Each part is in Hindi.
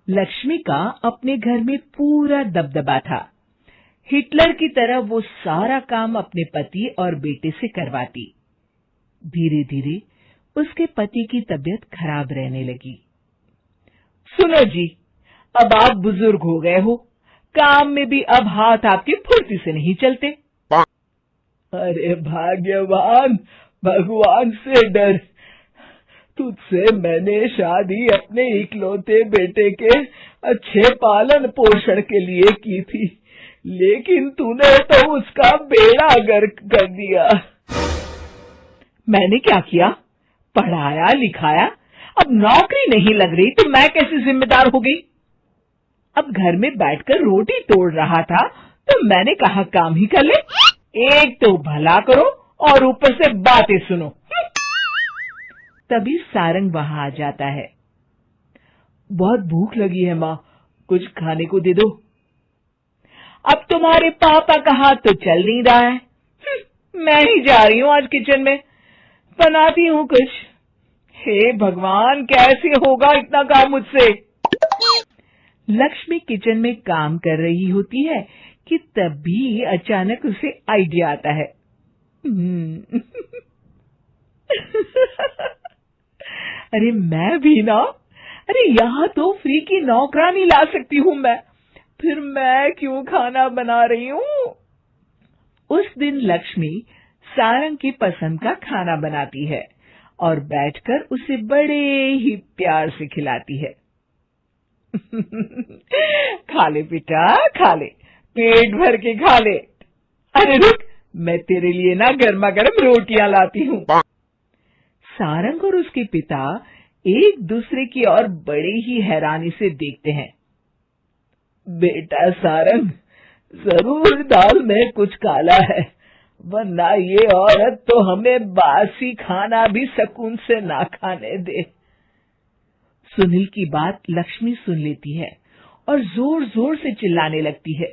लक्ष्मी का अपने घर में पूरा दबदबा था। हिटलर की तरह वो सारा काम अपने पति और बेटे से करवाती। धीरे धीरे उसके पति की तबीयत खराब रहने लगी। सुनो जी, अब आप बुजुर्ग हो गए हो, काम में भी अब हाथ आपके फुर्ती से नहीं चलते। अरे भाग्यवान, भगवान से डर। तुझसे मैंने शादी अपने इकलौते बेटे के अच्छे पालन पोषण के लिए की थी, लेकिन तूने तो उसका बेड़ा गर्क कर दिया। मैंने क्या किया? पढ़ाया लिखाया, अब नौकरी नहीं लग रही तो मैं कैसे जिम्मेदार हो गई? अब घर में बैठकर रोटी तोड़ रहा था तो मैंने कहा काम ही कर ले। एक तो भला करो और ऊपर से बातें सुनो। तभी सारंग वहां आ जाता है। बहुत भूख लगी है माँ, कुछ खाने को दे दो। अब तुम्हारे पापा का हाथ तो चल नहीं रहा है। मैं ही जा रही हूँ आज किचन में, बनाती हूँ कुछ। हे भगवान, कैसे होगा इतना काम मुझसे? लक्ष्मी किचन में काम कर रही होती है कि तभी अचानक उसे आइडिया आता है। अरे मैं भी ना, अरे यहाँ तो फ्री की नौकरानी ला सकती हूँ मैं, फिर मैं क्यों खाना बना रही हूँ? उस दिन लक्ष्मी सारंग की पसंद का खाना बनाती है और बैठकर उसे बड़े ही प्यार से खिलाती है। खा ले बेटा, खा ले, पेट भर के खा ले। अरे रुक, मैं तेरे लिए ना गर्मा गर्म रोटियां लाती हूँ। सारंग और उसके पिता एक दूसरे की ओर बड़े ही हैरानी से देखते हैं। बेटा सारंग, जरूर दाल में कुछ काला है, वरना ये औरत तो हमें बासी खाना भी सुकून से ना खाने दे। सुनील की बात लक्ष्मी सुन लेती है और जोर जोर से चिल्लाने लगती है।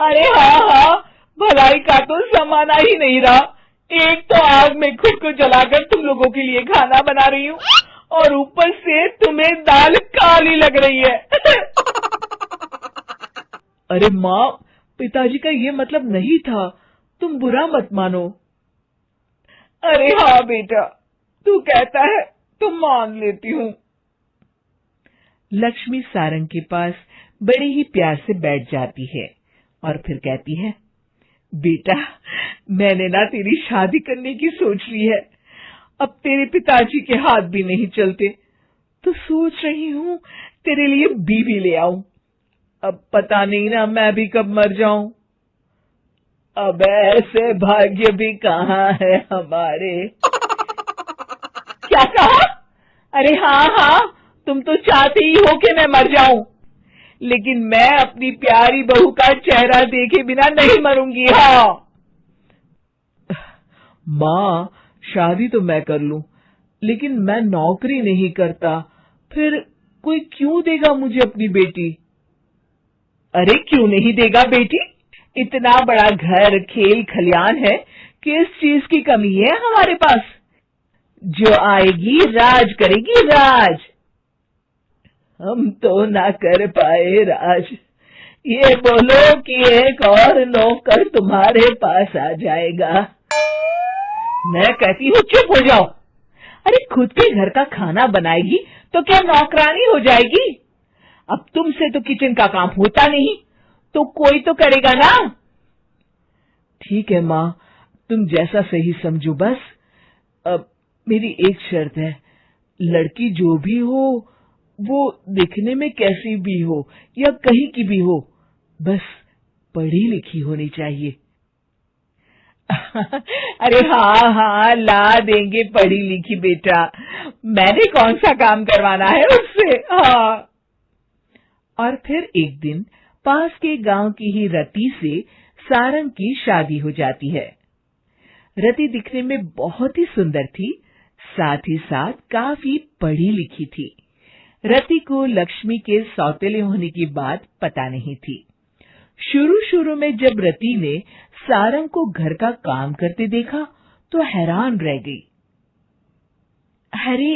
अरे हाँ, भलाई का तो जमाना ही नहीं रहा। एक तो आग में खुद को जलाकर तुम लोगों के लिए खाना बना रही हूँ और ऊपर से तुम्हें दाल काली लग रही है। अरे माँ, पिताजी का ये मतलब नहीं था, तुम बुरा मत मानो। अरे हाँ बेटा, तू कहता है तो मान लेती हूँ। लक्ष्मी सारंग के पास बड़े ही प्यार से बैठ जाती है और फिर कहती है, बेटा मैंने ना तेरी शादी करने की सोच ली है। अब तेरे पिताजी के हाथ भी नहीं चलते तो सोच रही हूँ तेरे लिए बीवी ले आऊं। अब पता नहीं ना मैं भी कब मर जाऊं। अब ऐसे भाग्य भी कहाँ है हमारे। क्या कहा? अरे हाँ हाँ, तुम तो चाहते ही हो कि मैं मर जाऊं, लेकिन मैं अपनी प्यारी बहू का चेहरा देखे बिना नहीं मरूंगी। हाँ माँ, शादी तो मैं कर लूं, लेकिन मैं नौकरी नहीं करता, फिर कोई क्यों देगा मुझे अपनी बेटी? अरे क्यों नहीं देगा बेटी? इतना बड़ा घर, खेल खलियान है, किस चीज की कमी है हमारे पास? जो आएगी राज करेगी, राज। हम तो ना कर पाए राज, ये बोलो कि एक और नौकर तुम्हारे पास आ जाएगा। मैं कहती हूँ चुप हो जाओ। अरे खुद के घर का खाना बनाएगी तो क्या नौकरानी हो जाएगी? अब तुमसे तो किचन का काम होता नहीं, तो कोई तो करेगा ना। ठीक है माँ, तुम जैसा सही समझो बस। अब मेरी एक शर्त है, लड़की जो भी हो वो दिखने में कैसी भी हो या कहीं की भी हो, बस पढ़ी लिखी होनी चाहिए। अरे हाँ हाँ, ला देंगे पढ़ी लिखी बेटा, मैंने कौन सा काम करवाना है उससे। हाँ। और फिर एक दिन पास के गांव की ही रति से सारंग की शादी हो जाती है। रति दिखने में बहुत ही सुंदर थी, साथ ही साथ काफी पढ़ी लिखी थी। रति को लक्ष्मी के सौतेले होने की बात पता नहीं थी। शुरू शुरू में जब रति ने सारंग को घर का काम करते देखा तो हैरान रह गई। अरे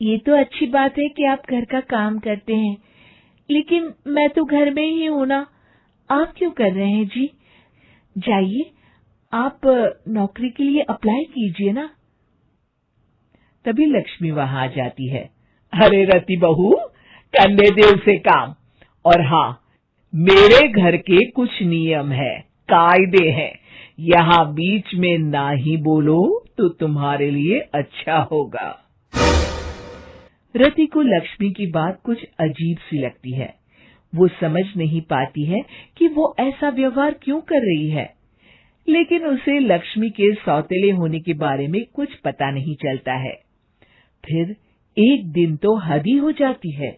ये तो अच्छी बात है कि आप घर का काम करते हैं, लेकिन मैं तो घर में ही हूं ना। आप क्यों कर रहे हैं जी? जाइए, आप नौकरी के लिए अप्लाई कीजिए ना। तभी लक्ष्मी वहां आ जाती है। अरे रति बहू, करने दे उसे काम। और हाँ, मेरे घर के कुछ नियम है, कायदे हैं। यहाँ बीच में ना ही बोलो तो तुम्हारे लिए अच्छा होगा। रति को लक्ष्मी की बात कुछ अजीब सी लगती है। वो समझ नहीं पाती है कि वो ऐसा व्यवहार क्यों कर रही है, लेकिन उसे लक्ष्मी के सौतेले होने के बारे में कुछ पता नहीं चलता है। फिर एक दिन तो हद ही हो जाती है।